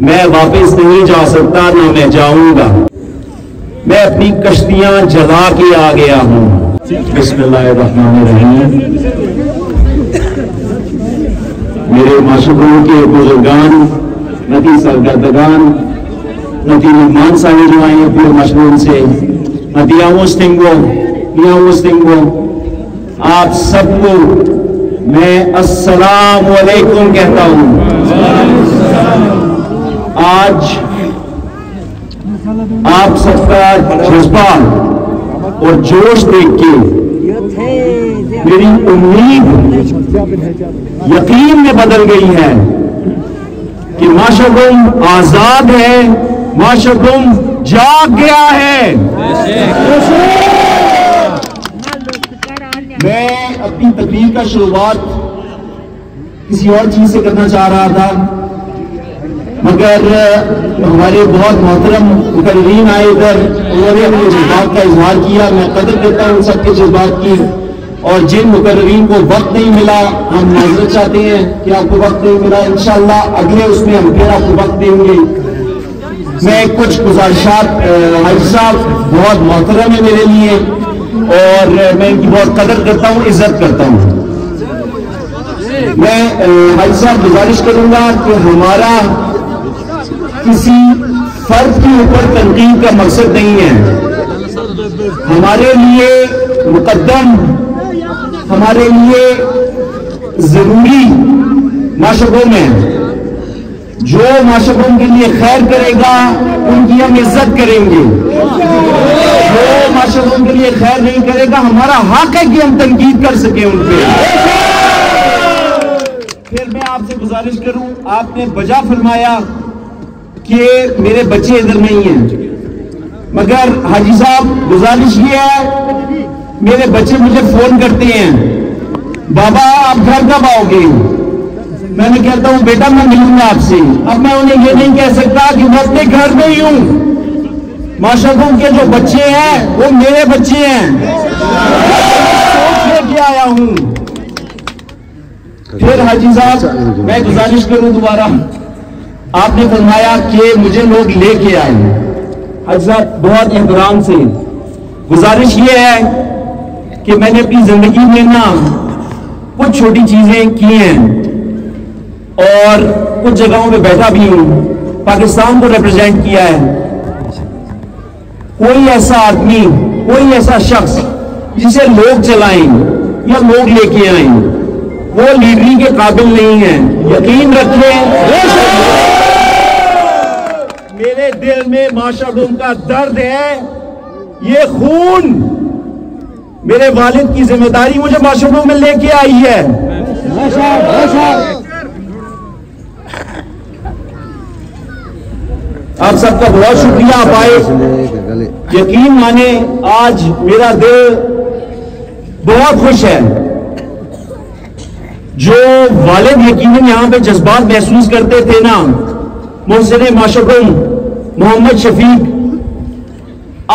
میں واپس نہیں جا سکتا نہ میں جاؤں گا. میں اپنی کشتیاں جلا کے آ گیا ہوں. بسم اللہ الرحمن الرحیم. میرے معشوقوں کے بزرگان، نتی سرگردگان، نتی نعمان صاحب جو آئے پورے مشہور سے، آپ سب کو میں السلام علیکم کہتا ہوں. آج آپ سب کا جذبہ اور جوش دیکھ کے میری امید یقین میں بدل گئی ہے کہ معاشقم آزاد ہے، معاشقم جاگ گیا ہے. میں اپنی تقریر کا شروعات کسی اور چیز سے کرنا چاہ رہا تھا، مگر ہمارے بہت محترم مقررین آئے ادھر، انہوں نے اپنے جذبات کا اظہار کیا. میں قدر کرتا ہوں سب کے جذبات کی، اور جن مقررین کو وقت نہیں ملا ہم معذرت چاہتے ہیں کہ آپ کو وقت نہیں ملا. انشاءاللہ اگلے اس میں ہم پھر آپ کو وقت دیں گے. میں کچھ گزارشات، حاجی صاحب بہت محترم ہے میرے لیے اور میں ان کی بہت قدر کرتا ہوں، عزت کرتا ہوں. میں حاجی صاحب گزارش کروں گا کہ ہمارا کسی فرد کے اوپر تنقید کا مقصد نہیں ہے. ہمارے لیے مقدم، ہمارے لیے ضروری معاشقوں میں جو معاشقوں کے لیے خیر کرے گا ان کی ہم عزت کریں گے. جو معاشقوں کے لیے خیر نہیں کرے گا ہمارا حق ہے کہ ہم تنقید کر سکیں ان پہ. پھر میں آپ سے گزارش کروں، آپ نے بجا فرمایا کہ میرے بچے ادھر نہیں ہیں، مگر حاجی صاحب گزارش یہ ہے، میرے بچے مجھے فون کرتے ہیں بابا آپ گھر کب آؤ گے؟ میں نے کہتا ہوں بیٹا میں ملوں گا آپ سے. اب میں انہیں یہ نہیں کہہ سکتا کہ میں اپنے گھر میں ہی ہوں. معاشروں کے جو بچے ہیں وہ میرے بچے ہیں، سوچ لے کے آیا ہوں. پھر حاجی صاحب میں گزارش کروں دوبارہ، آپ نے فرمایا کہ مجھے لوگ لے کے آئے. حاجی صاحب بہت احترام سے گزارش یہ ہے کہ میں نے اپنی زندگی میں نا کچھ چھوٹی چیزیں کی ہیں اور کچھ جگہوں پہ بیٹھا بھی ہوں، پاکستان کو ریپرزینٹ کیا ہے. کوئی ایسا آدمی، کوئی ایسا شخص جسے لوگ چلائیں یا لوگ لے کے آئیں وہ لیڈری کے قابل نہیں ہے. یقین رکھیں میرے دل میں معاشقوں کا درد ہے. یہ خون میرے والد کی ذمہ داری مجھے معاشقوں میں لے کے آئی ہے. آپ سب کا بہت شکریہ، آپ آئے. یقین مانے آج میرا دل بہت خوش ہے. جو والد یقیناً یہاں پہ جذبات محسوس کرتے تھے نا، محسن معاشقوں محمد شفیق،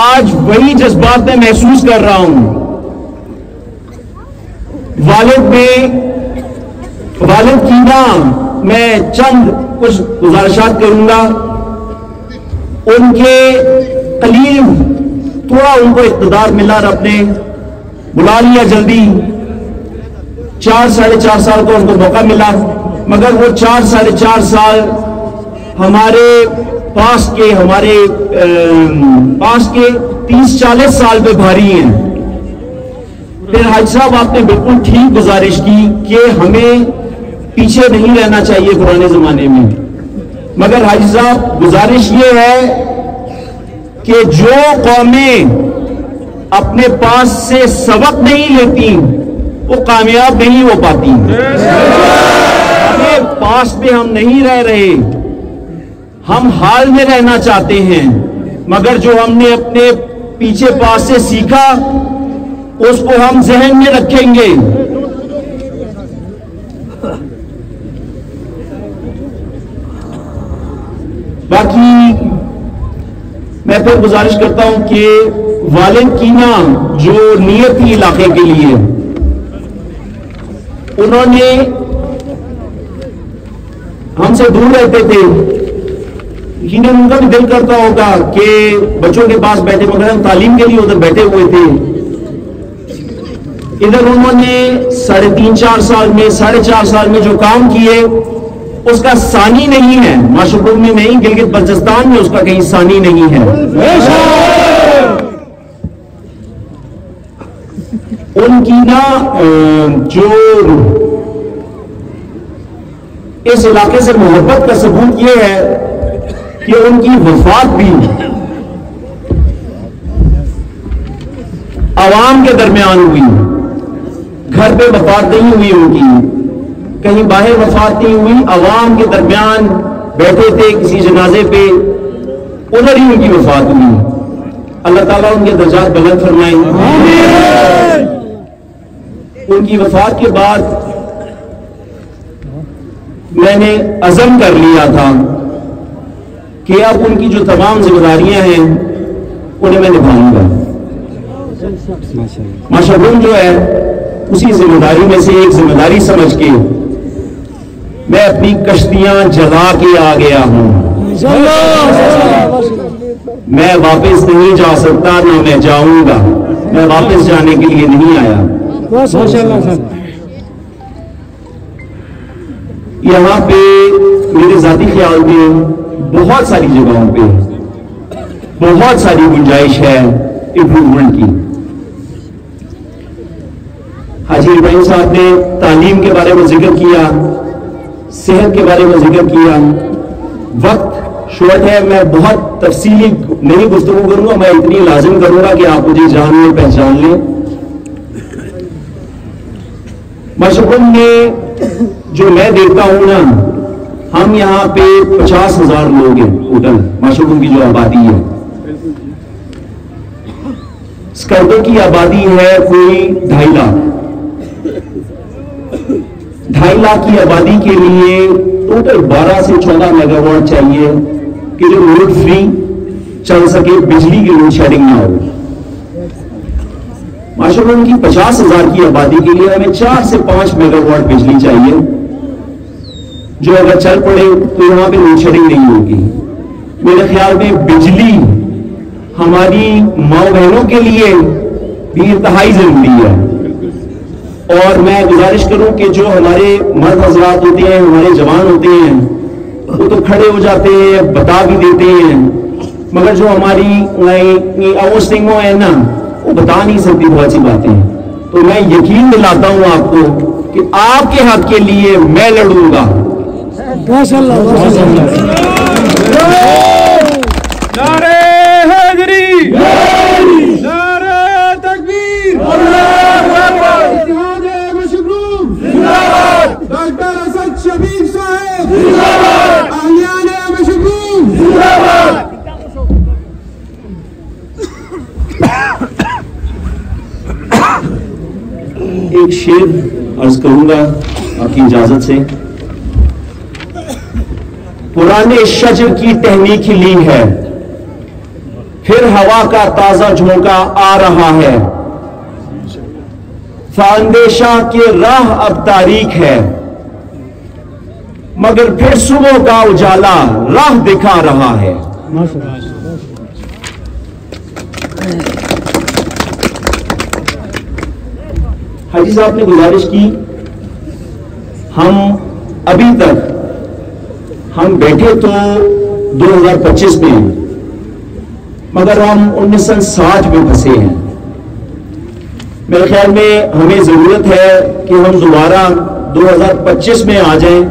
آج وہی جذبات میں محسوس کر رہا ہوں. والد کی نا میں چند کچھ گزارشات کروں گا. ان کے قلیل تھوڑا ان کو اقتدار ملا، رب نے بلا لیا جلدی. 4 ساڑھے 4 سال کو ان کو موقع ملا، مگر وہ 4 ساڑھے 4 سال ہمارے پاس کے 30-40 سال پہ بھاری ہیں. پھر حاج صاحب آپ نے بالکل ٹھیک گزارش کی کہ ہمیں پیچھے نہیں رہنا چاہیے پرانے زمانے میں، مگر حاج صاحب گزارش یہ ہے کہ جو قومیں اپنے پاس سے سبق نہیں لیتی وہ کامیاب نہیں ہو پاتی. ہمیں پاس پہ ہم نہیں رہ رہے، ہم حال میں رہنا چاہتے ہیں، مگر جو ہم نے اپنے پیچھے پاس سے سیکھا اس کو ہم ذہن میں رکھیں گے. باقی میں پھر گزارش کرتا ہوں کہ والد کی نا جو نیت تھی علاقے کے لیے، انہوں نے ہم سے دور رہتے تھے یقیناً ان کا بھی دل کرتا ہوگا کہ بچوں کے پاس بیٹھے، مگر ہم تعلیم کے لیے ادھر بیٹھے ہوئے تھے. ادھر انہوں نے 3.5-4 سال میں 4.5 سال میں جو کام کیے اس کا ثانی نہیں ہے. ماشاءاللہ میں نہیں، گلگت بلتستان میں اس کا کہیں ثانی نہیں ہے. ان کی نا جو اس علاقے سے محبت کا ثبوت یہ ہے کہ ان کی وفات بھی عوام کے درمیان ہوئی. گھر پہ وفات نہیں ہوئی ان کی، کہیں باہر وفات نہیں ہوئی، عوام کے درمیان بیٹھے تھے کسی جنازے پہ، ادھر ہی ان کی وفات ہوئی. اللہ تعالیٰ ان کے درجات بلند فرمائیں. ان کی وفات کے بعد میں نے عزم کر لیا تھا کہ اب ان کی جو تمام ذمہ داریاں ہیں انہیں میں نبھاؤں گا. ماشاءاللہ جو ہے اسی ذمہ داری میں سے ایک ذمہ داری سمجھ کے میں اپنی کشتیاں جلا کے آ گیا ہوں. میں واپس نہیں جا سکتا، نہ میں جاؤں گا. میں واپس جانے کے لیے نہیں آیا. یہاں پہ میرے ذاتی خیال میں بہت ساری جگہوں پہ بہت ساری گنجائش ہے امپروومنٹ کی. حاجی ابراہیم صاحب نے تعلیم کے بارے میں ذکر کیا، صحت کے بارے میں ذکر کیا. وقت شارٹ ہے، میں بہت تفصیلی نہیں گفتگو کروں گا، میں اتنی لازم کروں گا کہ آپ مجھے جان لیں، پہچان لیں. مشغول میں جو میں دیکھتا ہوں نا، ہم یہاں پہ 50,000 لوگ ہیں ٹوٹل. مشغول کی جو آبادی ہے، اسکردوں کی آبادی ہے کوئی 2.5 لاکھ. 2.5 لاکھ کی آبادی کے لیے ٹوٹل 12 سے 14 میگا واٹ چاہیے کہ جو لوڈ فری چل سکے، بجلی کی لوڈ شیڈنگ نہ ہو. ماشاءاللہ ان کی 50,000 کی آبادی کے لیے ہمیں 4 سے 5 میگا واٹ بجلی چاہیے، جو اگر چل پڑے تو یہاں پہ لوڈ شیڈنگ نہیں ہوگی. میرے خیال میں بجلی ہماری ماں بہنوں کے لیے بھی انتہائی ضروری ہے. اور میں گزارش کروں کہ جو ہمارے مرد حضرات ہوتے ہیں، ہمارے جوان ہوتے ہیں، وہ تو کھڑے ہو جاتے ہیں، بتا بھی دیتے ہیں، مگر جو ہماری اوسٹنگوں ہیں نا، وہ بتا نہیں سکتی بہت سی باتیں. تو میں یقین دلاتا ہوں آپ کو کہ آپ کے حق کے لیے میں لڑوں گا. نعرہ حیدری، نعرہ تکبیر، اتحاد مشبروم زندہ باد، ڈاکٹر اسد شفیق صاحب زندہ باد، اہلیان مشبروم زندہ باد. ایک شعر عرض کروں گا آپ کی اجازت سے. پرانے شجر کی ٹہنی کھلی ہے، پھر ہوا کا تازہ جھونکا آ رہا ہے. فاندیشہ کی راہ اب تاریک ہے، مگر پھر صبح کا اجالا راہ دکھا رہا ہے. حاجی صاحب نے گزارش کی، ہم ابھی تک ہم بیٹھے تو 2025 میں، مگر ہم 1960 میں پھنسے ہیں. میرے خیال میں ہمیں ضرورت ہے کہ ہم دوبارہ 2025 میں آ جائیں.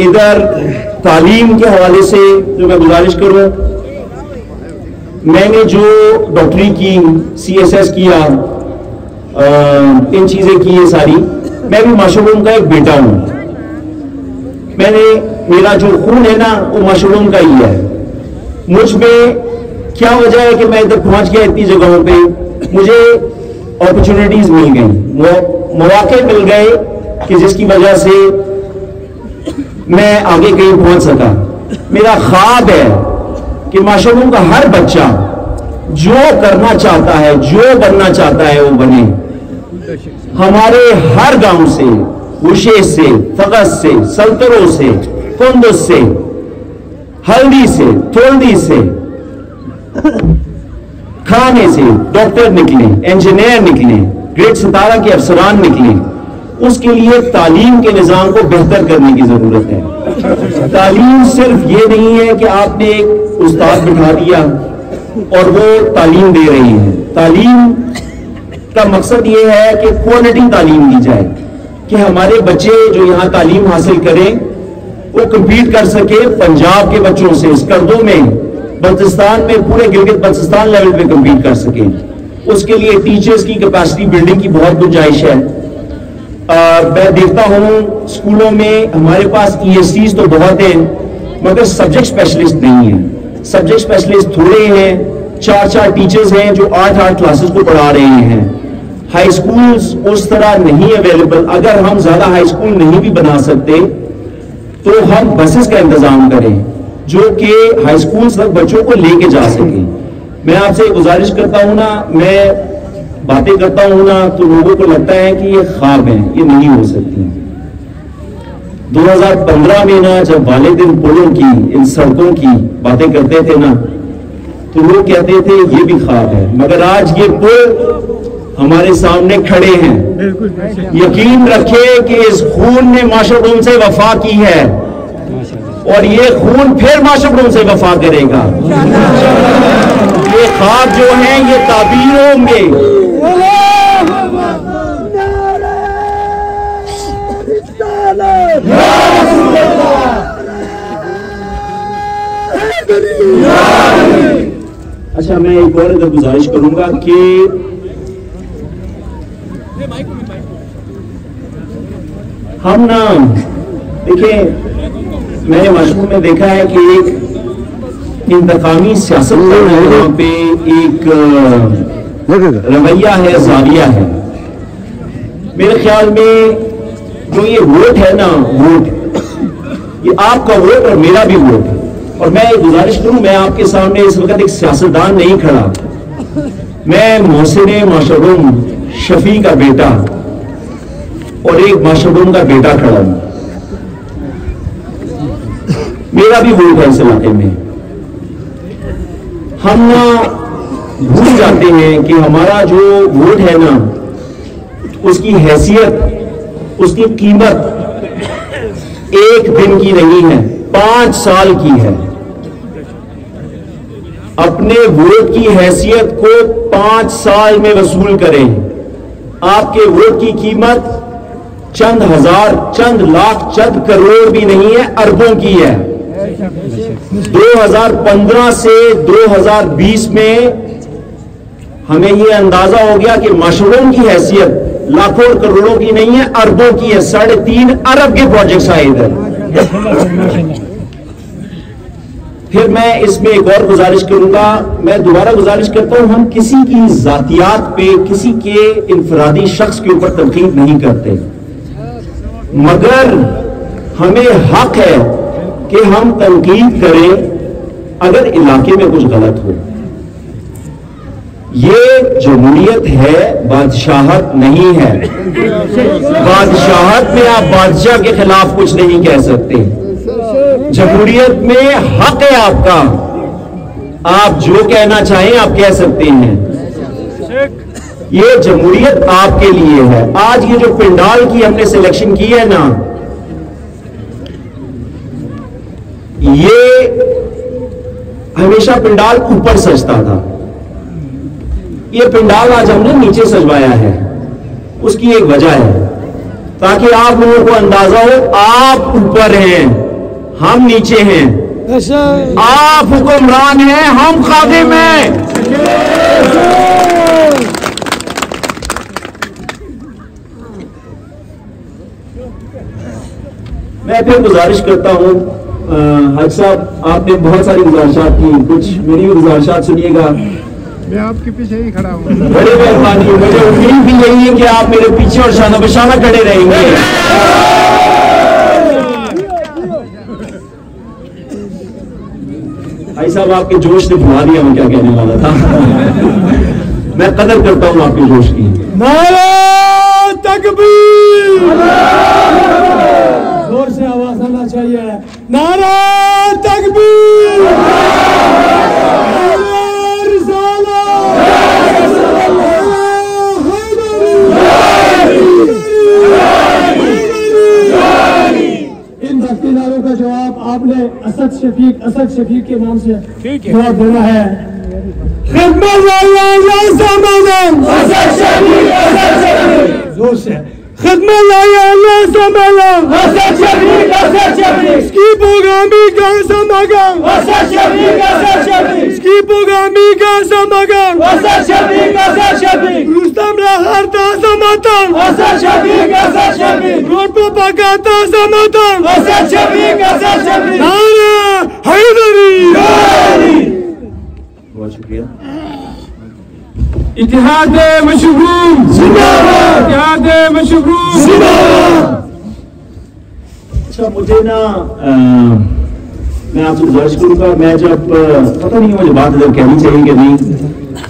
ادھر تعلیم کے حوالے سے جو میں گزارش کروں، میں نے جو ڈاکٹری کی، CSS کیا، ان چیزیں کی یہ ساری، میں بھی ماشاءاللہ کا ایک بیٹا ہوں. میں نے، میرا جو خون ہے نا وہ ماشاءاللہ کا ہی ہے. مجھ میں کیا وجہ ہے کہ میں ادھر پہنچ گیا اتنی جگہوں پہ؟ مجھے اپرچونٹیز مل گئی، مواقع مل گئے کہ جس کی وجہ سے میں آگے کہیں پہنچ سکا. میرا خواب ہے کہ ماشاءاللہ کا ہر بچہ جو کرنا چاہتا ہے، جو بننا چاہتا ہے وہ بنے. ہمارے ہر گاؤں سے، وشیش سے، فغس سے، سلطروں سے، کندز سے ہلدی سے تھوڑی سے کھانے سے ڈاکٹر نکلیں, انجینئر نکلیں, گریڈ 17 کے افسران نکلیں. اس کے لیے تعلیم کے نظام کو بہتر کرنے کی ضرورت ہے. تعلیم صرف یہ نہیں ہے کہ آپ نے ایک استاد بٹھا دیا اور وہ تعلیم دے رہی ہے. تعلیم کا مقصد یہ ہے کہ کوالٹی تعلیم دی جائے, کہ ہمارے بچے جو یہاں تعلیم حاصل کریں وہ کمپیٹ کر سکے پنجاب کے بچوں سے, اسکردوں میں, بلتستان میں, پورے گلگت بلتستان لیول پہ کمپیٹ کر سکیں. اس کے لیے ٹیچرز کی کیپیسٹی بلڈنگ کی بہت گنجائش ہے. میں دیکھتا ہوں اسکولوں میں ہمارے پاس ESTs تو بہت ہیں مگر سبجیکٹ اسپیشلسٹ نہیں ہیں. سبجیکٹ اسپیشلسٹ تھوڑے ہیں, 4 ٹیچرز ہیں جو 8 کلاسز کو پڑھا رہے ہیں. ہائی اسکولز اس طرح نہیں اویلیبل. اگر ہم زیادہ ہائی اسکول نہیں بھی بنا سکتے تو ہم بسز کا انتظام کریں جو کہ ہائی اسکولز تک بچوں کو لے کے جا سکیں. میں آپ سے گزارش کرتا ہوں نا, میں باتیں کرتا ہوں نا تو لوگوں کو لگتا ہے کہ یہ خواب ہیں, یہ نہیں ہو سکتی. 2015 میں نا جب والد ان پلوں کی, ان سڑکوں کی باتیں کرتے تھے نا تو لوگ کہتے تھے یہ بھی خواب ہے. مگر آج یہ پل ہمارے سامنے کھڑے ہیں. یقین رکھے کہ اس خون نے معاشروں سے وفا کی ہے اور یہ خون پھر معاشروں سے وفا کرے گا. یہ خواب جو ہیں یہ تعبیر ہوں گے. اچھا, میں ایک اور ادھر گزارش کروں گا کہ ہم نا دیکھیں, میں نے مشہور میں دیکھا ہے کہ ایک انتقامی سیاست کا یہاں پہ ایک رویہ ہے, زاویہ ہے. میرے خیال میں جو یہ ووٹ ہے نا, ووٹ یہ آپ کا ووٹ اور میرا بھی ووٹ ہے. اور میں یہ گزارش کروں, میں آپ کے سامنے اس وقت ایک سیاستدان نہیں کھڑا, میں محسن ماشروم شفیع کا بیٹا اور ایک ماشروم کا بیٹا کھڑا ہوں. میرا بھی ووٹ ہے اس علاقے میں. ہم نا بھول جاتے ہیں کہ ہمارا جو ووٹ ہے نا اس کی حیثیت, اس کی قیمت ایک دن کی نہیں ہے, 5 سال کی ہے. اپنے ووٹ کی حیثیت کو 5 سال میں وصول کریں. آپ کے ووٹ کی قیمت چند ہزار, چند لاکھ, چند کروڑ بھی نہیں ہے, اربوں کی ہے. 2015 سے 2020 میں ہمیں یہ اندازہ ہو گیا کہ مشروم کی حیثیت لاکھوں اور کروڑوں کی نہیں ہے, اربوں کی ہے. 3.5 ارب کے پروجیکٹس آئے ادھر. پھر میں اس میں ایک اور گزارش کروں گا, میں دوبارہ گزارش کرتا ہوں, ہم کسی کی ذاتیات پہ, کسی کے انفرادی شخص کے اوپر تنقید نہیں کرتے, مگر ہمیں حق ہے کہ ہم تنقید کریں اگر علاقے میں کچھ غلط ہو. یہ جمہوریت ہے, بادشاہت نہیں ہے. بادشاہت میں آپ بادشاہ کے خلاف کچھ نہیں کہہ سکتے. جمہوریت میں حق ہے آپ کا, آپ جو کہنا چاہیں آپ کہہ سکتے ہیں. یہ جمہوریت آپ کے لیے ہے. آج یہ جو پنڈال کی ہم نے سلیکشن کی ہے نا, یہ ہمیشہ پنڈال اوپر سجتا تھا. یہ پنڈال آج ہم نے نیچے سجوایا ہے. اس کی ایک وجہ ہے تاکہ آپ لوگوں کو اندازہ ہو, آپ اوپر ہیں, ہم نیچے ہیں. آپ حکمران ہیں, ہم خادم ہیں. میں پھر گزارش کرتا ہوں, حاج صاحب آپ نے بہت ساری گزارشات کی, کچھ میری بھی گزارشات سنیے گا. میں آپ کے پیچھے ہی کھڑا ہوں. بڑی مہربانی, مجھے امید بھی یہی ہے کہ آپ میرے پیچھے اور شانہ بشانہ کھڑے رہیں گے. بھائی صاحب آپ کے جوش نے بھلا دیا میں کیا کہنے والا تھا. میں قدر کرتا ہوں آپ کے جوش کی. نعرہ تکبیر, زور سے آواز آنا چاہیے. نعرہ تکبیر. آپ نے اسد شفیق کے نام سے جواب دینا ہے. خدمت زور سے خدمت رستم ہر تازماتم روڈ پہ پکاتا سماتم حیدری. بہت شکریہ. اتحاد مشروع زندہ باد. اتحاد مشروع زندہ باد. اچھا مجھے نا میں آپ سے گزارش کروں گا, میں جب پتہ نہیں مجھے بات ادھر کہنی چاہیے کہ نہیں,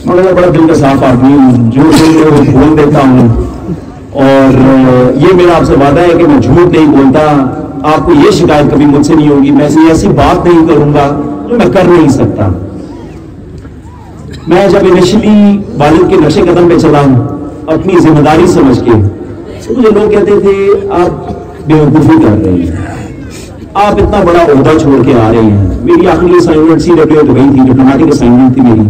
مگر بڑا دل کا صاف آدمی ہوں, جو بول دیتا ہوں, اور یہ میرا آپ سے وعدہ ہے کہ میں جھوٹ نہیں بولتا. آپ کو یہ شکایت کبھی مجھ سے نہیں ہوگی, میں ایسی بات نہیں کروں گا جو میں کر نہیں سکتا. میں جب انیشلی والد کے نقش قدم پہ چلا ہوں اپنی ذمہ داری سمجھ کے, تو مجھے لوگ کہتے تھے آپ بیوقوفی کر رہے ہیں, آپ اتنا بڑا عہدہ چھوڑ کے آ رہے ہیں. میری آخری اسائنمنٹ CWA تو گئی تھی, ڈپلومیٹک اسائنمنٹ تھی میری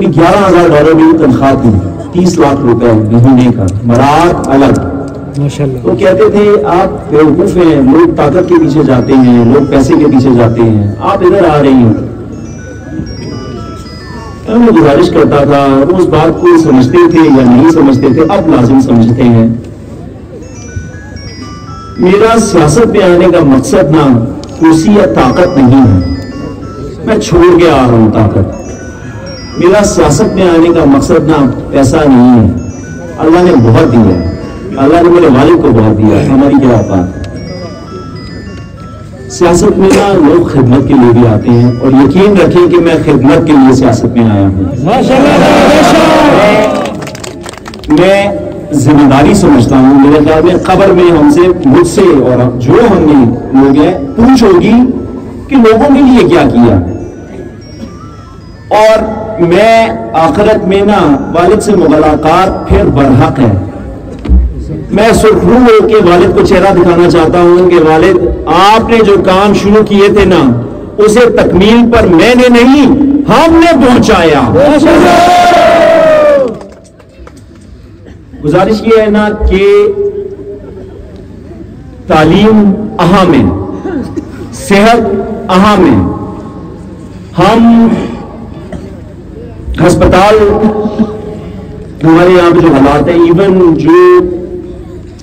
11,000 میری تنخواہ تھی, 30 لاکھ روپے مہینے کا, مراد الگ. تو کہتے تھے آپ بیوقوف ہیں, لوگ طاقت کے پیچھے جاتے ہیں, لوگ پیسے کے پیچھے جاتے ہیں, آپ ادھر آ رہی ہیں. میں گزارش کرتا تھا, اس بات کو سمجھتے تھے یا نہیں سمجھتے تھے, اب لازم سمجھتے ہیں. میرا سیاست میں آنے کا مقصد نہ کرسی یا طاقت نہیں ہے, میں چھوڑ کے آ رہا ہوں طاقت. میرا سیاست میں آنے کا مقصد نہ پیسہ نہیں ہے, اللہ نے بہت دیا ہے, اللہ نے میرے والد کو بہت دیا ہے, ہماری کیا بات. سیاست میں نا لوگ خدمت کے لیے بھی آتے ہیں, اور یقین رکھیں کہ میں خدمت کے لیے سیاست میں آیا ہوں. میں ذمہ داری سمجھتا ہوں. میرے خیال میں قبر میں ہم سے, مجھ سے اور جو ہم نے لوگ ہیں پوچھ ہوگی کہ لوگوں کے لیے کیا کیا. اور میں آخرت میں نا والد سے ملاقات پھر برحق ہے. میں سرخرو ہو کے والد کو چہرہ دکھانا چاہتا ہوں کہ والد, آپ نے جو کام شروع کیے تھے نا اسے تکمیل پر میں نے نہیں, ہم نے پہنچایا. گزارش یہ ہے نا کہ تعلیم اہم ہے, صحت اہم ہے. ہم ہسپتال, ہمارے یہاں پہ جو حالات ہیں, ایون جو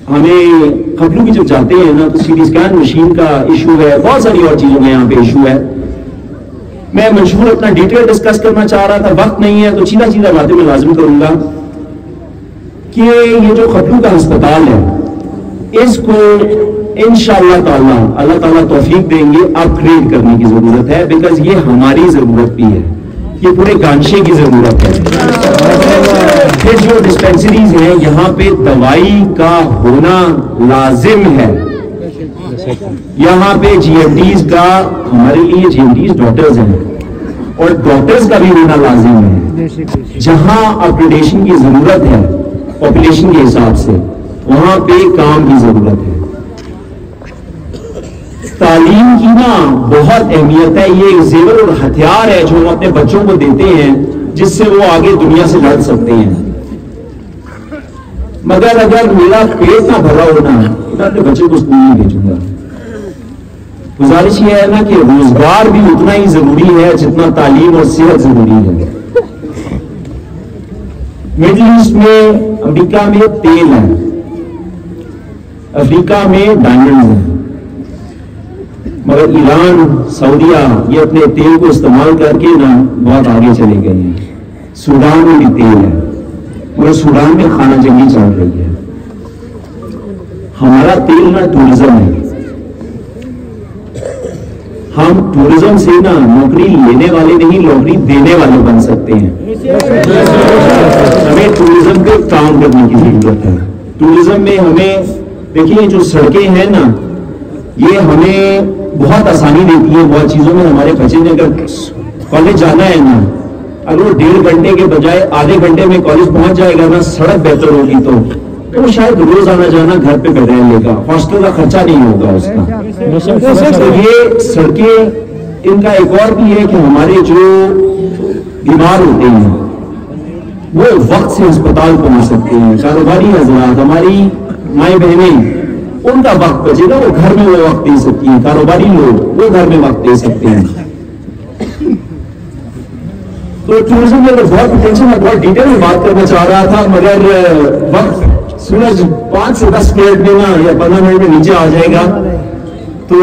ہمیں قبلو بھی جب جاتے ہیں نا تو CT اسکین مشین کا ایشو ہے, بہت ساری اور چیزوں کا یہاں پہ ایشو ہے. میں منشور اپنا ڈیٹیل ڈسکس کرنا چاہ رہا تھا, وقت نہیں ہے تو چیزہ باتیں میں لازم کروں گا کہ یہ جو قبلو کا ہسپتال ہے اس کو انشاءاللہ تعالی اللہ تعالیٰ توفیق دیں گے اپ گریڈ کرنے کی ضرورت ہے, بیکاز یہ ہماری ضرورت بھی ہے, یہ پورے گانشے کی ضرورت ہے. پھر جو ڈسپینسریز ہیں یہاں پہ دوائی کا ہونا لازم ہے. یہاں پہ GMDs کا, ہمارے لیے GMDs ڈاکٹرز ہیں, اور ڈاکٹرز کا بھی ہونا لازم ہے. جہاں اپگریڈیشن کی ضرورت ہے پاپولیشن کے حساب سے, وہاں پہ کام کی ضرورت ہے. تعلیم کی نا بہت اہمیت ہے, یہ ایک زیور اور ہتھیار ہے جو ہم اپنے بچوں کو دیتے ہیں جس سے وہ آگے دنیا سے لڑ سکتے ہیں. مگر اگر میرا پیٹ نہ بھرا ہونا میں اپنے بچے کو اسکول نہیں بھیجوں گا. گزارش یہ ہے نا کہ روزگار بھی اتنا ہی ضروری ہے جتنا تعلیم اور صحت ضروری ہے. مڈل ایسٹ میں, امریکہ میں تیل ہے, افریقہ میں ڈائمنڈز ہیں, مگر ایران, سعودیہ یہ اپنے تیل کو استعمال کر کے نا بہت آگے چلے گئے ہیں. سوڈان میں بھی تیل ہے, مگر سوڈان میں خانہ جنگی چل رہی ہے. ہمارا تیل نا ٹورزم ہے, ہم ٹورزم سے نا نوکری لینے والے نہیں نوکری دینے والے بن سکتے ہیں. ہمیں ٹورزم پہ کام کرنے کی ضرورت ہے. ٹورزم میں ہمیں دیکھیے جو سڑکیں ہیں نا یہ ہمیں بہت آسانی دیتی ہے بہت چیزوں میں. ہمارے بچے نے اگر کالج جانا ہے نا, اگر وہ 1.5 گھنٹے کے بجائے آدھے گھنٹے میں کالج پہنچ جائے گا نا, سڑک بہتر ہوگی تو تو شاید روز آنا جانا گھر پہ بیٹھے لے گا, ہاسٹل کا خرچہ نہیں ہوگا اس کا. تو یہ سڑکیں ان کا ایک اور بھی ہے کہ ہمارے جو بیمار ہوتے ہیں وہ وقت سے ہسپتال پہنچ سکتے ہیں. کاروباری حضرات, ہماری مائیں بہنیں, ان کا وقت بچے گا, وہ گھر میں وہ وقت دے سکتی ہیں. کاروباری لوگ وہ گھر میں وقت دے سکتے ہیں. تو ٹورزم میں بہت پوٹینشیل, میں بہت ڈیٹیل میں بات کرنا چاہ رہا تھا, مگر وقت سورج 5 سے 10 منٹ میں نا یا 15 منٹ میں نیچے آ جائے گا, تو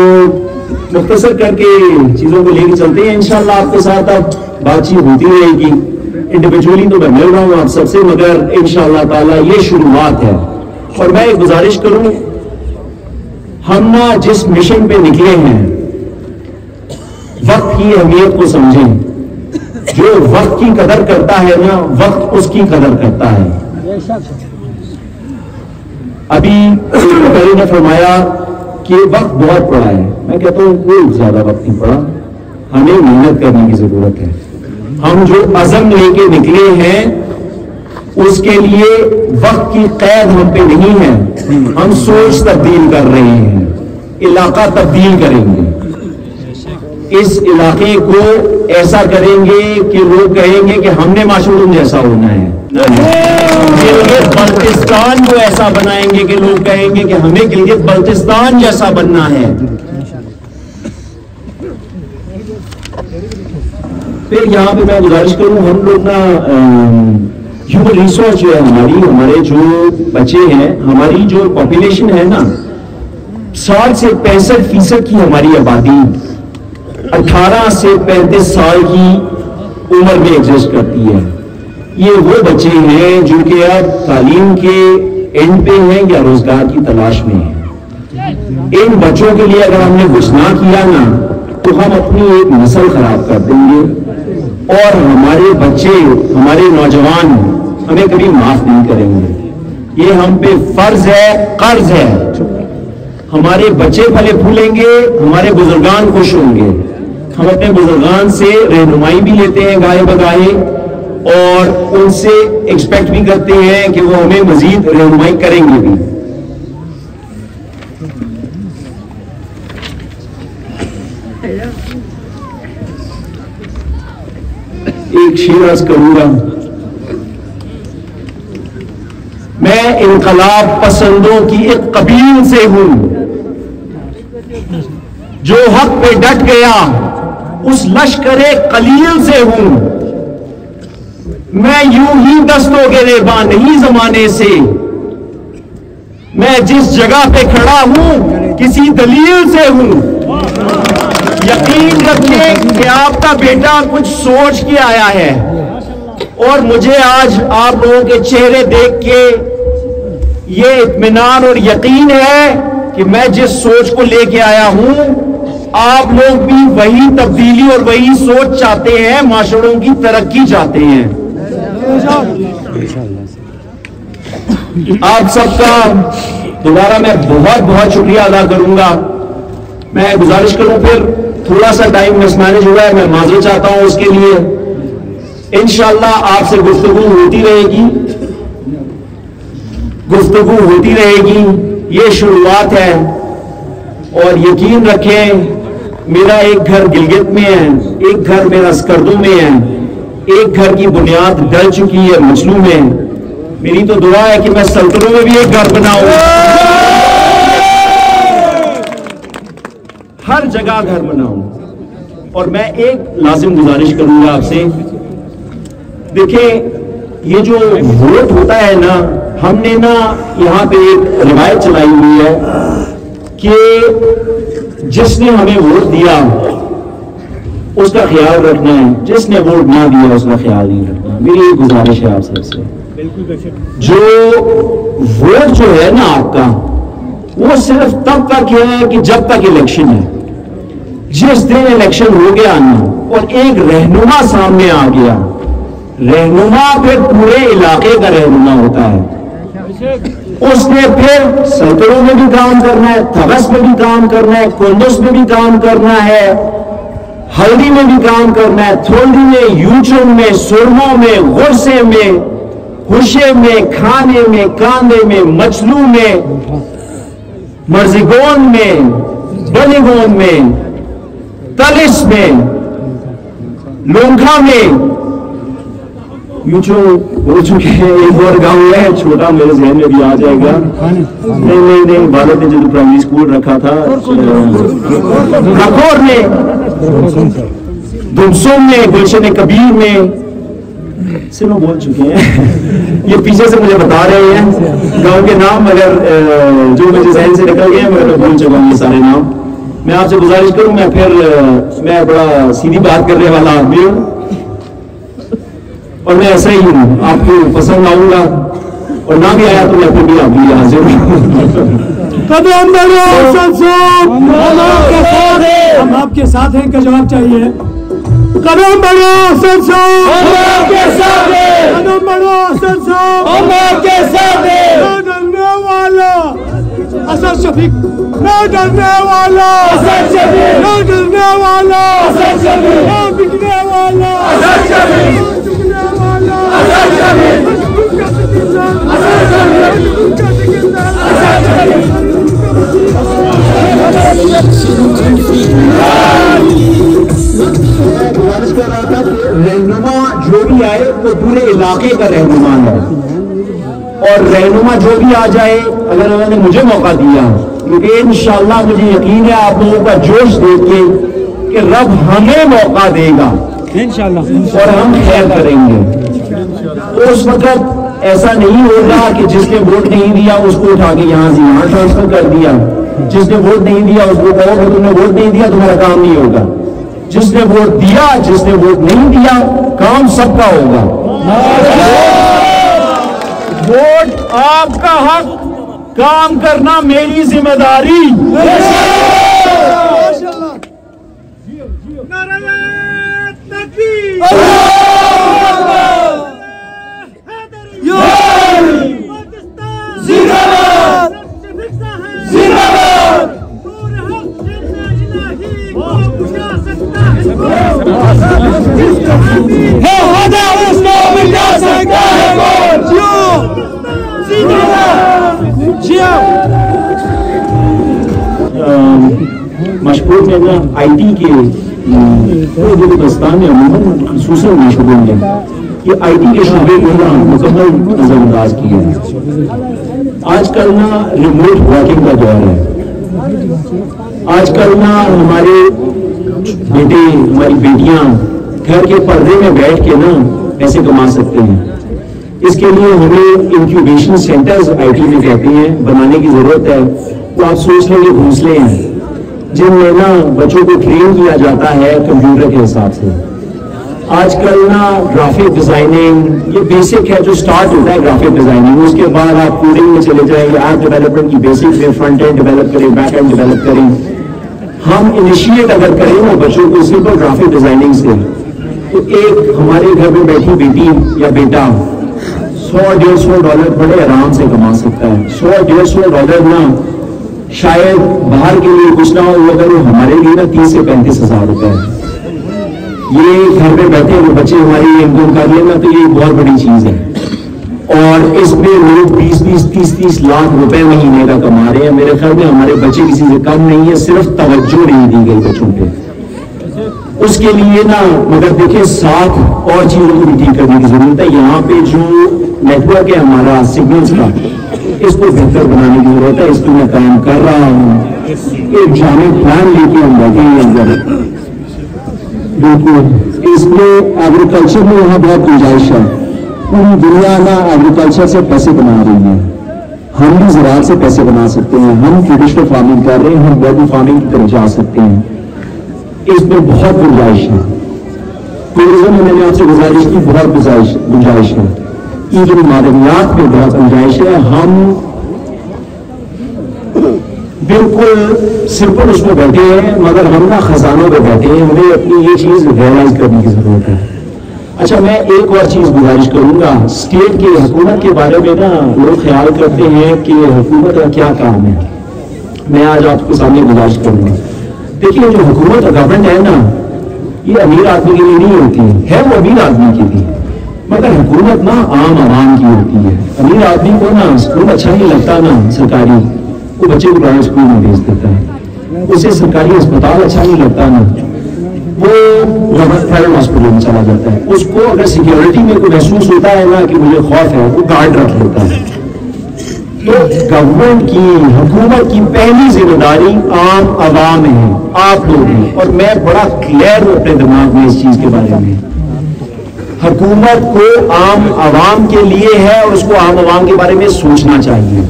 مختصر کر کے چیزوں کو لے کے چلتے ہیں. انشاءاللہ آپ کے ساتھ اب بات چیت ہوتی رہے گی. انڈیویجولی تو میں مل رہا ہوں آپ سب سے, مگر انشاءاللہ تعالی یہ شروعات ہے. اور میں ایک گزارش کروں, ہم نا جس مشن پہ نکلے ہیں وقت کی اہمیت کو سمجھیں. جو وقت کی قدر کرتا ہے نا, وقت اس کی قدر کرتا ہے. ابھی پہلے نے فرمایا کہ وقت بہت پڑا ہے. میں کہتا ہوں کوئی زیادہ وقت نہیں پڑا, ہمیں محنت کرنے کی ضرورت ہے. ہم جو عزم لے کے نکلے ہیں اس کے لیے وقت کی قید ہم پہ نہیں ہے. ہم سوچ تبدیل کر رہے ہیں, علاقہ تبدیل کریں گے. اس علاقے کو ایسا کریں گے کہ لوگ کہیں گے کہ ہم نے معشوقوں جیسا ہونا ہے. گلگت بلتستان کو ایسا بنائیں گے کہ لوگ کہیں گے کہ ہمیں گلگت بلتستان جیسا بننا ہے. پھر یہاں پہ میں گزارش کروں, ہم لوگ نا ہیومن ریسورس جو ہے ہمارے جو بچے ہیں, ہماری جو پاپولیشن ہے نا, 60 سے 65% کی ہماری آبادی 18 سے 35 سال کی عمر میں ایگزسٹ کرتی ہے. یہ وہ بچے ہیں جو کہ اب تعلیم کے اینڈ پہ ہیں یا روزگار کی تلاش میں ہیں. ان بچوں کے لیے اگر ہم نے کچھ نہ کیا نا تو ہم اپنی ایک نسل خراب کر دیں گے, اور ہمارے بچے, ہمارے نوجوان ہمیں کبھی معاف نہیں کریں گے. یہ ہم پہ فرض ہے, قرض ہے. ہمارے بچے پھلے پھولیں گے, ہمارے بزرگان خوش ہوں گے. ہم اپنے بزرگان سے رہنمائی بھی لیتے ہیں گاہے بگاہے, اور ان سے ایکسپیکٹ بھی کرتے ہیں کہ وہ ہمیں مزید رہنمائی کریں گے بھی. ایک شعر عرض کروں گا, میں انقلاب پسندوں کی ایک قبیل سے ہوں, جو حق پہ ڈٹ گیا اس لشکر قلیل سے ہوں. میں یوں ہی دستوں گریباں نہیں زمانے سے, میں جس جگہ پہ کھڑا ہوں کسی دلیل سے ہوں. یقین رکھیں کہ آپ کا بیٹا کچھ سوچ کے آیا ہے, اور مجھے آج آپ لوگوں کے چہرے دیکھ کے یہ اطمینان اور یقین ہے کہ میں جس سوچ کو لے کے آیا ہوں آپ لوگ بھی وہی تبدیلی اور وہی سوچ چاہتے ہیں, معاشروں کی ترقی چاہتے ہیں. آپ سب کا دوبارہ میں بہت بہت شکریہ ادا کروں گا. میں گزارش کروں, پھر تھوڑا سا ٹائم مس مینج ہوا ہے, میں معذرت چاہتا ہوں اس کے لیے. انشاءاللہ آپ سے گفتگو ہوتی رہے گی, گفتگو ہوتی رہے گی. یہ شروعات ہے, اور یقین رکھیں میرا ایک گھر گلگت میں ہے, ایک گھر میرا سکردو میں ہے, ایک گھر کی بنیاد ڈل چکی ہے مچلو میں. میری تو دعا ہے کہ میں سلطنوں میں بھی ایک گھر بناؤں, ہر جگہ گھر بناؤں. اور میں ایک لازم گزارش کروں گا آپ سے, دیکھیں یہ جو ووٹ ہوتا ہے نا, ہم نے نا یہاں پہ ایک روایت چلائی ہوئی ہے کہ جس نے ہمیں ووٹ دیا اس کا خیال رکھنا ہے, جس نے ووٹ نہ دیا اس کا خیال نہیں رکھنا. میری ایک گزارش ہے آپ سب سے, جو ووٹ جو ہے نا آپ کا, وہ صرف تب تک ہے کہ جب تک الیکشن ہے. جس دن الیکشن ہو گیا نا اور ایک رہنما سامنے آ گیا, رہنما پھر پورے علاقے کا رہنما ہوتا ہے. اس نے پھر سلطنوں میں بھی کام کرنا ہے, تھبس میں بھی کام کرنا ہے, کندوز میں بھی کام کرنا ہے, ہلدی میں بھی کام کرنا ہے, تھولڈی میں, یوچن میں, سرموں میں, غرسے میں, ہوشے میں، کھانے میں، کاندے میں، مچلو میں، مرزگون میں، بنگون میں، تلش میں، لونکھا میں، یوں جو ہو چکے ہیں. ایک اور گاؤں ہے چھوٹا، میرے ذہن میں بھی آ جائے گا. نہیں والد نے جو پرائمری اسکول رکھا تھا کھکور میں، دمسوم میں، گلشن کبیر میں، سنو بول چکے ہیں. یہ پیچھے سے مجھے بتا رہے ہیں گاؤں کے نام، مگر جو مجھے ذہن سے نکل گئے مگر بھول چکا ہوں یہ سارے نام. میں آپ سے گزارش کروں، میں بڑا سیدھی بات کرنے والا آدمی ہوں اور میں ایسا ہی ہوں. آپ کو پسند آؤں گا اور نہ بھی آیا تو میں پھر بھی آپ کے لیے حاضر ہوں. قدم بڑھو اسد صاحب، ہم آپ کے ساتھ ہیں. کا جواب چاہیے. قدم بڑھو اسد صاحب، ہم آپ کے ساتھ ہیں. قدم بڑھو اسد صاحب، ہم آپ کے ساتھ ہیں. نہ ڈرنے والا اسد شفیق، نہ ڈرنے والا اسد شفیق، نہ ڈرنے والا اسد شفیق، نہ بکنے والا اسد شفیق، نہ جھکنے والا اسد شفیق، اسد شفیق، اسد شفیق. گزارش کر رہا تھا کہ رہنما جو بھی آئے وہ پورے علاقے کا رہنما ہے، اور رہنما جو بھی آ جائے اگر انہوں نے مجھے موقع دیا، کیونکہ انشاءاللہ مجھے یقین ہے آپ لوگوں کا جوش دیکھ کے کہ رب ہمیں موقع دے گا اور ہم خیر کریں گے. تو اس وقت ایسا نہیں ہوگا کہ جس نے ووٹ نہیں دیا اس کو اٹھا کے یہاں سے یہاں ٹرانسفر کر دیا، جس نے ووٹ نہیں دیا اس کو کہو کہ تم نے ووٹ نہیں دیا تمہارا کام نہیں ہوگا. جس نے ووٹ دیا، جس نے ووٹ نہیں دیا، کام سب کا ہوگا. ووٹ آپ کا حق، کام کرنا میری ذمہ داری. مشہور میں نا آئی ٹی کے ہندوستان میں عموماً خصوصاً مشہور میں یہ آئی ٹی کے شعبے کو نا مکمل نظر انداز کیا ہے. آج کل نا ریموٹ ورکنگ کا دور ہے. آج کل نا ہمارے بیٹے، ہماری بیٹیاں گھر کے پردے میں بیٹھ کے نا پیسے کما سکتے ہیں. اس کے لیے ہمیں انکیوبیشن سینٹرز آئی ٹی میں کہتے ہیں بنانے کی ضرورت ہے. تو آپ سوچ لیں یہ گھونسلے ہیں جن میں نا بچوں کو ٹرین کیا جاتا ہے کمپیوٹر کے حساب سے. آج کل نا گرافک ڈیزائننگ یہ بیسک ہے جو سٹارٹ ہوتا ہے گرافک ڈیزائننگ. اس کے بعد آپ کوڈنگ میں چلے جائیں گے، ایپ ڈیولپمنٹ کی بیسک میں فرنٹ اینڈ ڈیولپ کریں، بیک اینڈ ڈیولپ کریں. ہم انیشیٹ اگر کریں نا بچوں کو سمپل گرافک ڈیزائننگ سے، تو ایک ہمارے گھر میں بیٹھی بیٹی یا بیٹا $100-150 بڑے آرام سے کما سکتا ہے. $100-150 نا شاید باہر کے لیے کچھ نہ ہو، اگر وہ ہمارے لیے نا 30 سے 35 ہزار روپے ہے. یہ گھر پہ بیٹھے وہ بچے ہماری انکم کر لینا تو یہ بہت بڑی چیز ہے. اور اس میں لوگ 20-30 لاکھ روپے مہینے کا کما رہے ہیں. میرے خیال میں ہمارے بچے کسی سے کم نہیں ہے، صرف توجہ نہیں دی گئی بچوں پہ. اس کے لیے نا مگر دیکھیں ساتھ اور چیزوں کو بھی ٹھیک کرنے کی ضرورت ہے. یہاں پہ جو نیٹ ورک ہے ہمارا سگنلز کا، اس کو بہتر بنانے کی ضرورت ہے. اس کو میں کام کر رہا ہوں. ایک جامع پلان لے کے ہم بیٹھے ہیں اندر. بالکل اس میں ایگریکلچر میں یہاں بہت گنجائش ہے. پوری دنیا نا ایگریکلچر سے پیسے بنا رہی ہے. ہم بھی زراعت سے پیسے بنا سکتے ہیں. ہم ٹریڈیشنل فارمنگ کر رہے ہیں، ہم ویلیو فارمنگ کی طرف جا سکتے ہیں. اس میں بہت گنجائش ہے. ٹورزم میں نے آپ سے گزارش کی، بہت گنجائش ہے. ایون معدنیات میں بہت گنجائش ہے. ہم بالکل سمپل اس میں بیٹھے ہیں مگر ہم نا خزانوں پہ بیٹھے ہیں. ہمیں اپنی یہ چیز ریئلائز کرنے کی ضرورت ہے. اچھا میں ایک اور چیز گزارش کروں گا. اسٹیٹ کی حکومت کے بارے میں نا لوگ خیال کرتے ہیں کہ حکومت کا کیا کام ہے. میں آج آپ کے سامنے گزارش کروں گا. دیکھیے جو حکومت گورنمنٹ ہے نا یہ امیر آدمی کے لیے نہیں ہوتی ہے، وہ امیر آدمی کے لیے. مگر حکومت نا عام عوام کی ہوتی ہے. امیر آدمی کو نا اسکول اچھا نہیں لگتا نا سرکاری, وہ بچے کو پرائیویٹ اسکول میں بھیج دیتا ہے. اسے سرکاری اسپتال اچھا نہیں لگتا نا, وہ پرائیویٹ ہاسپٹل میں چلا جاتا ہے. اس کو اگر سیکیورٹی میں کوئی محسوس ہوتا ہے نا کہ مجھے خوف ہے, وہ گارڈ رکھ لیتا ہے. تو گورنمنٹ کی, حکومت کی پہلی ذمہ داری عام عوام ہے, آپ لوگ ہیں. اور میں بڑا کلیئر ہوں اپنے دماغ میں اس چیز کے بارے میں. حکومت کو عام عوام کے لیے ہے اور اس کو عام عوام کے بارے میں سوچنا چاہیے.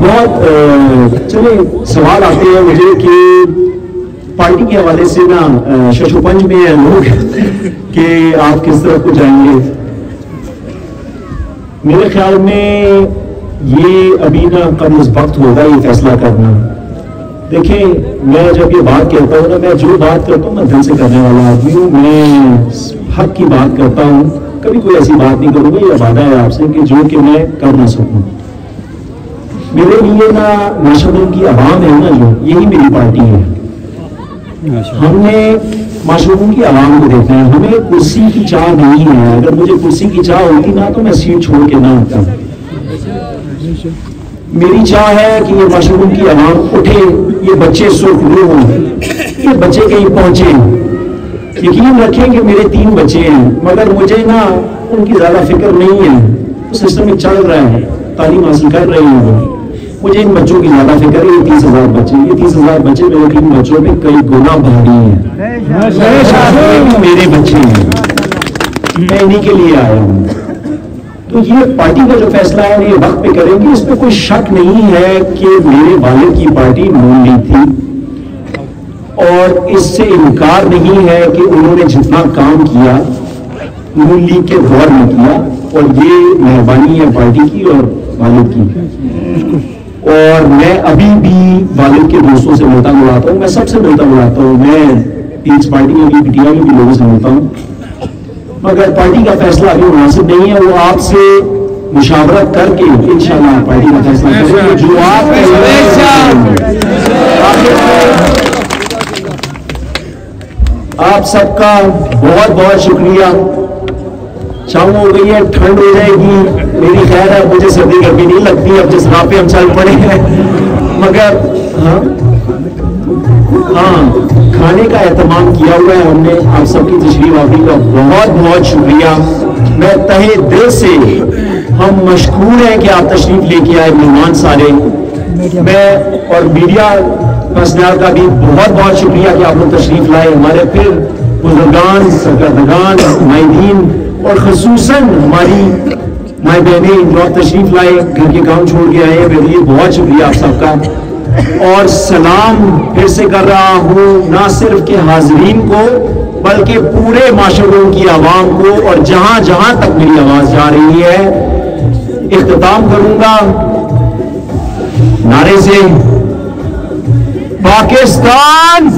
بہت چلے سوال آتے ہیں مجھے کہ پارٹی کے حوالے سے نا ششو پنج میں ہیں لوگ کہ آپ کس طرف کو جائیں گے. میرے خیال میں یہ ابھی نا قبل از وقت ہوگا یہ فیصلہ کرنا. دیکھیں میں جب یہ بات کہتا ہوں نا, میں جو بات کرتا ہوں میں دل سے کرنے والا آدمی ہوں. میں حق کی بات کرتا ہوں, کبھی کوئی ایسی بات نہیں کروں گا. یہ وعدہ ہے آپ سے کہ جو کہ میں کر نہ سکوں. میرے لیے نا معاشروں کی عوام ہے نا, جو یہی میری پارٹی ہے. ہم نے معاشروں کی عوام کو دیکھنا ہے. ہمیں کرسی کی چاہ نہیں ہے. اگر مجھے کرسی کی چاہ ہوتی نا تو میں سیٹ چھوڑ کے نہ ہوتا. میری چاہ ہے کہ یہ معاشروں کی عوام اٹھے, یہ بچے سرخرو ہوں, یہ بچے کہیں پہنچے. یقین رکھیں کہ میرے 3 بچے ہیں, مگر مجھے نا ان کی زیادہ فکر نہیں ہے. سسٹم میں چل رہا ہے, تعلیم حاصل کر رہے ہیں وہ. مجھے ان بچوں کی زیادہ فکر ہے. یہ 30,000 بچے, یہ 30,000 بچے میرے 3 بچوں پہ کئی گنا بھاری ہیں. میرے بچے ہیں, میں انہی کے لیے آیا ہوں. تو یہ پارٹی کا جو فیصلہ ہے یہ وقت پہ کریں گے. اس پہ کوئی شک نہیں ہے کہ میرے والد کی پارٹی نون لیگ تھی, اور اس سے انکار نہیں ہے کہ انہوں نے جتنا کام کیا نون لیگ کے دور میں کیا, اور یہ مہربانی ہے پارٹی کی اور والد کی. اور میں ابھی بھی والد کے دوستوں سے ملتا ملاتا ہوں, میں سب سے ملتا ملاتا ہوں. میں پیپلز پارٹی میں بھی, پی ٹی آئی میں بھی لوگوں سے ملتا ہوں. مگر پارٹی کا فیصلہ ابھی مناسب نہیں ہے. وہ آپ سے مشاورت کر کے انشاءاللہ پارٹی کا فیصلہ کریں گے. جو آپ آپ سب کا بہت بہت شکریہ. شام ہو گئی ہے, ٹھنڈ ہو جائے گی. میری خیر ہے مجھے سردی گرمی نہیں لگتی. اب جس راہ پہ ہم چل پڑے ہیں, مگر ہاں کھانے کا اہتمام کیا ہوا ہے ہم نے. آپ سب کی تشریف آوری کا بہت بہت شکریہ. میں تہہ دل سے, ہم مشکور ہیں کہ آپ تشریف لے کے آئے مہمان سارے. میں اور میڈیا پرسنل کا بھی بہت بہت شکریہ کہ آپ لوگ تشریف لائے. ہمارے پھر بزرگان, سرکردگان, نمائندین اور خصوصاً ہماری مائی بہنیں جو تشریف لائے, گھر کے کام چھوڑ کے آئے ہیں, میرے لیے بہت شکریہ آپ سب کا. اور سلام پھر سے کر رہا ہوں نہ صرف کہ حاضرین کو بلکہ پورے معاشروں کی عوام کو, اور جہاں جہاں تک میری آواز جا رہی ہے. اختتام کروں گا نعرے سے, پاکستان